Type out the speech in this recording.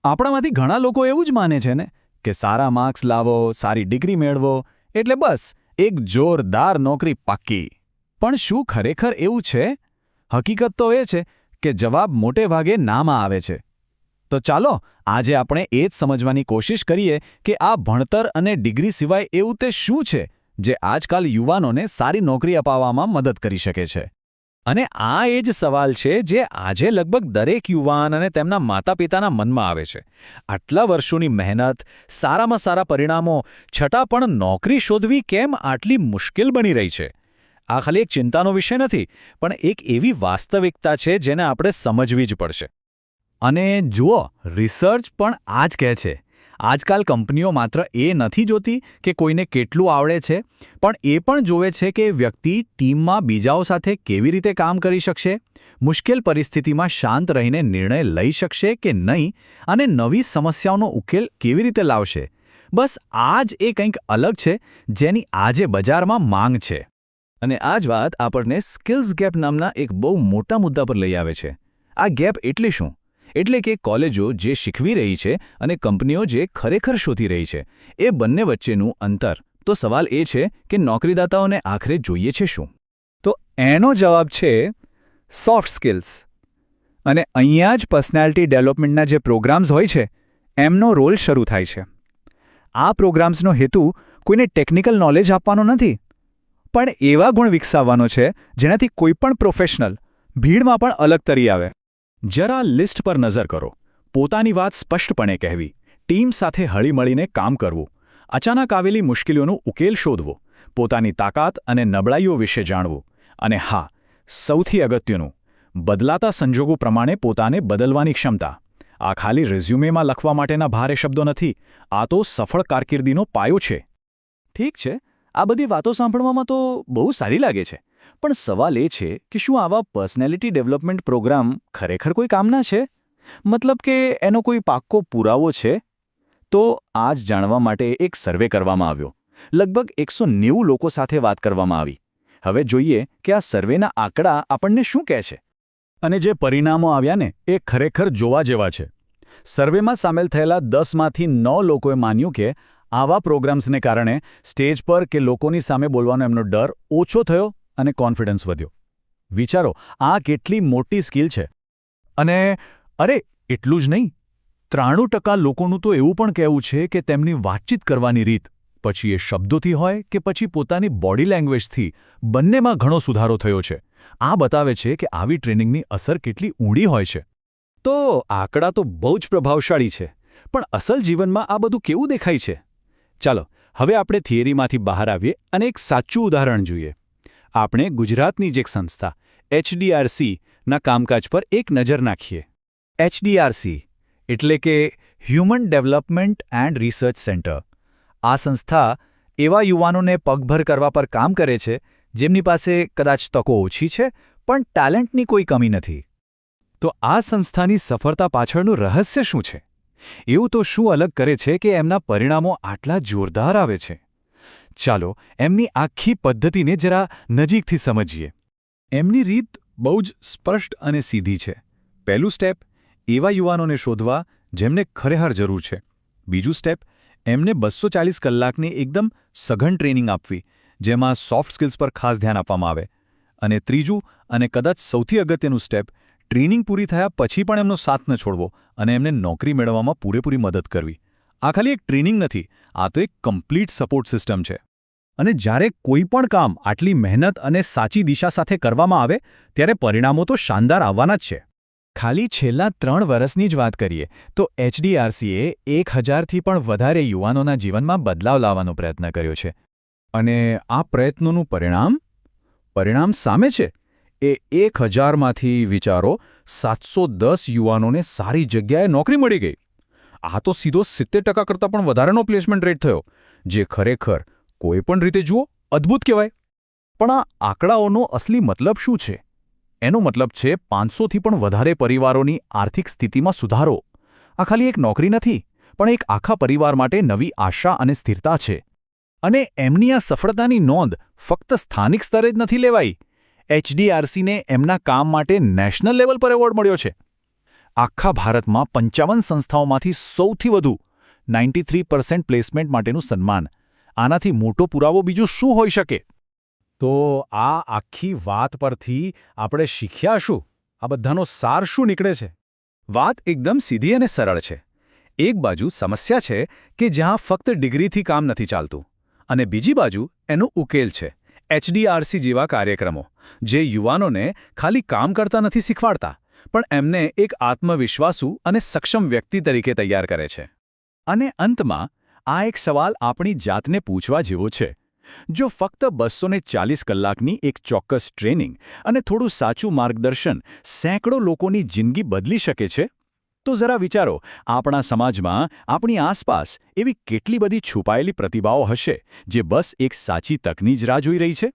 આપણામાંથી ઘણા લોકો એવું જ માને છે ને કે સારા માર્ક્સ લાવો, સારી ડિગ્રી મેળવો એટલે બસ એક જોરદાર નોકરી પાક્કી. પણ શું ખરેખર એવું છે? હકીકત તો એ છે કે જવાબ મોટે ભાગે નામાં આવે છે. તો ચાલો આજે આપણે એ જ સમજવાની કોશિશ કરીએ કે આ ભણતર અને ડિગ્રી સિવાય એવું તે શું છે જે આજકાલ યુવાનોને સારી નોકરી અપાવવામાં મદદ કરી શકે છે. અને આ એ જ સવાલ છે જે આજે લગભગ દરેક યુવાન અને તેમના માતાપિતાના મનમાં આવે છે. આટલા વર્ષોની મહેનત, સારામાં સારા પરિણામો, છતાં પણ નોકરી શોધવી કેમ આટલી મુશ્કેલ બની રહી છે? આ ખાલી એક ચિંતાનો વિષય નથી, પણ એક એવી વાસ્તવિકતા છે જેને આપણે સમજવી જ પડશે. અને જુઓ, રિસર્ચ પણ આ જ કહે છે. આજકાલ કંપનીઓ માત્ર એ નથી જોતી કે કોઈને કેટલું આવડે છે, પણ એ પણ જોવે છે કે વ્યક્તિ ટીમમાં બીજાઓ સાથે કેવી રીતે કામ કરી શકશે, મુશ્કેલ પરિસ્થિતિમાં શાંત રહીને નિર્ણય લઈ શકશે કે નહીં, અને નવી સમસ્યાઓનો ઉકેલ કેવી રીતે લાવશે. બસ આ જ એ કંઈક અલગ છે જેની આજે બજારમાં માંગ છે. અને આ જ વાત આપણને સ્કિલ્સ ગેપ નામના એક બહુ મોટા મુદ્દા પર લઈ આવે છે. આ ગેપ એટલે શું? એટલે કે કોલેજો જે શીખવી રહી છે અને કંપનીઓ જે ખરેખર શોધી રહી છે, એ બંને વચ્ચેનું અંતર. તો સવાલ એ છે કે નોકરીદાતાઓને આખરે જોઈએ છે શું? તો એનો જવાબ છે સોફ્ટ સ્કિલ્સ. અને અહીંયા જ પર્સનાલિટી ડેવલપમેન્ટના જે પ્રોગ્રામ્સ હોય છે એમનો રોલ શરૂ થાય છે. આ પ્રોગ્રામ્સનો હેતુ કોઈને ટેકનિકલ નોલેજ આપવાનો નથી, પણ એવા ગુણ વિકસાવવાનો છે જેનાથી કોઈપણ પ્રોફેશનલ ભીડમાં પણ અલગ તરી આવે. જરા લિસ્ટ પર નજર કરો. પોતાની વાત સ્પષ્ટપણે કહેવી, ટીમ સાથે હળીમળીને કામ કરવું, અચાનક આવેલી મુશ્કેલીઓનો ઉકેલ શોધવો, પોતાની તાકાત અને નબળાઈઓ વિશે જાણવું, અને હા, સૌથી અગત્યનું, બદલાતા સંજોગો પ્રમાણે પોતાને બદલવાની ક્ષમતા. આ ખાલી રેઝ્યુમેમાં લખવા માટેના ભારે શબ્દો નથી, આ તો સફળ કારકિર્દીનો પાયો છે. ઠીક છે, આ બધી વાતો સાંભળવામાં તો બહુ સારી લાગે છે, પણ સવાલ એ છે કે શું આવા પર્સનાલિટી ડેવલપમેન્ટ પ્રોગ્રામ ખરેખર કોઈ કામના છે? મતલબ કે એનો કોઈ પાક્કો પુરાવો છે? તો આ જ જાણવા માટે એક સર્વે કરવામાં આવ્યો. લગભગ 190 લોકો સાથે વાત કરવામાં આવી. હવે જોઈએ કે આ સર્વેના આંકડા આપણને શું કહે છે. અને જે પરિણામો આવ્યા ને એ ખરેખર જોવા જેવા છે. સર્વેમાં સામેલ થયેલા 10માંથી 9 લોકોએ માન્યું કે આવા પ્રોગ્રામ્સને કારણે સ્ટેજ પર કે લોકોની સામે બોલવાનો એમનો ડર ઓછો થયો અને કોન્ફિડન્સ વધ્યો. વિચારો, આ કેટલી મોટી સ્કિલ છે. અને અરે એટલું જ નહીં, 93% લોકોનું તો એવું પણ કહેવું છે કે તેમની વાતચીત કરવાની રીત, પછી એ શબ્દોથી હોય કે પછી પોતાની બોડી લેંગ્વેજથી, બંનેમાં ઘણો સુધારો થયો છે. આ બતાવે છે કે આવી ટ્રેનિંગની અસર કેટલી ઊંડી હોય છે. તો આંકડા તો બહુ જ પ્રભાવશાળી છે, પણ અસલ જીવનમાં આ બધું કેવું દેખાય છે? ચાલો હવે આપણે થિયરીમાંથી બહાર આવીએ અને એક સાચું ઉદાહરણ જોઈએ. આપણે ગુજરાતની જ એક સંસ્થા HDRC ના કામકાજ પર એક નજર નાખીએ. HDRC એટલે કે human development and research centre. આ સંસ્થા એવા યુવાનોને પગભર કરવા પર કામ કરે છે જેમની પાસે કદાચ તકો ઓછી છે, પણ ટેલેન્ટની કોઈ કમી નથી. તો આ સંસ્થાની સફળતા પાછળનું રહસ્ય શું છે? એવું તો શું અલગ કરે છે કે એમના પરિણામો આટલા જોરદાર આવે છે? ચાલો એમની આખી પદ્ધતિને જરા નજીકથી સમજીએ. એમની રીત બહુ જ સ્પષ્ટ અને સીધી છે. પહેલું સ્ટેપ, એવા યુવાનોને શોધવા જેમને ખરેખર જરૂર છે. બીજું સ્ટેપ, એમને 240 કલાકની એકદમ સઘન ટ્રેનિંગ આપવી, જેમાં સોફ્ટ સ્કિલ્સ પર ખાસ ધ્યાન આપવામાં આવે. અને ત્રીજું અને કદાચ સૌથી અગત્યનું સ્ટેપ, ટ્રેનિંગ પૂરી થયા પછી પણ એમનો સાથ ન છોડવો અને એમને નોકરી મેળવવામાં પૂરેપૂરી મદદ કરવી. આ ખાલી એક ટ્રેનિંગ નથી, આ તો એક કમ્પ્લીટ સપોર્ટ સિસ્ટમ છે. અને જ્યારે કોઈ પણ કામ આટલી મહેનત અને સાચી દિશા સાથે કરવામાં આવે ત્યારે પરિણામો તો શાનદાર આવવાના જ છે. ખાલી છેલ્લા 3 વર્ષની જ વાત કરીએ તો HDRCએ 1000થી પણ વધારે યુવાનોના જીવનમાં બદલાવ લાવવાનો પ્રયત્ન કર્યો છે. અને આ પ્રયત્નોનું પરિણામ સામે છે. એ 1000માંથી વિચારો 710 યુવાનોને સારી જગ્યાએ નોકરી મળી ગઈ. આ તો સીધો 70% કરતાં પણ વધારેનો પ્લેસમેન્ટ રેટ થયો, જે ખરેખર કોઈપણ રીતે જુઓ અદ્ભુત કહેવાય. પણ આ આંકડાઓનો અસલી મતલબ શું છે? એનો મતલબ છે 500થી પણ વધારે પરિવારોની આર્થિક સ્થિતિમાં સુધારો. આ ખાલી એક નોકરી નથી, પણ એક આખા પરિવાર માટે નવી આશા અને સ્થિરતા છે. અને એમની આ સફળતાની નોંધ ફક્ત સ્થાનિક સ્તરે જ નથી લેવાઈ. HDRCને એમના કામ માટે નેશનલ લેવલ પર એવોર્ડ મળ્યો છે. આખા ભારતમાં 55 સંસ્થાઓમાંથી સૌથી વધુ 93% પ્લેસમેન્ટ માટેનું સન્માન. આનાથી મોટો પુરાવો બીજો શું હોઈ શકે? તો આ આખી વાત પરથી આપણે શીખ્યા શું? આ બધાનો સાર શું નીકળે છે? વાત એકદમ સીધી અને સરળ છે. એક બાજુ સમસ્યા છે કે જ્યાં ફક્ત ડિગ્રીથી કામ નથી ચાલતું, અને બીજી બાજુ એનો ઉકેલ છે HDRC જેવા કાર્યક્રમો, જે યુવાનોને ખાલી કામ કરતા નથી શીખવાડતા, પણ એમને એક આત્મવિશ્વાસુ અને સક્ષમ વ્યક્તિ તરીકે તૈયાર કરે છે. અને અંતમાં આ એક સવાલ આપણી જાતને પૂછવા જેવો છે. જો ફક્ત 240 કલાકની એક ચોક્કસ ટ્રેનિંગ અને થોડું સાચું માર્ગદર્શન સેંકડો લોકોની જિંદગી બદલી શકે છે, તો જરા વિચારો, આપણા સમાજમાં, આપણી આસપાસ એવી કેટલી બધી છુપાયેલી પ્રતિભાઓ હશે જે બસ એક સાચી તકની જ રાહ જોઈ રહી છે?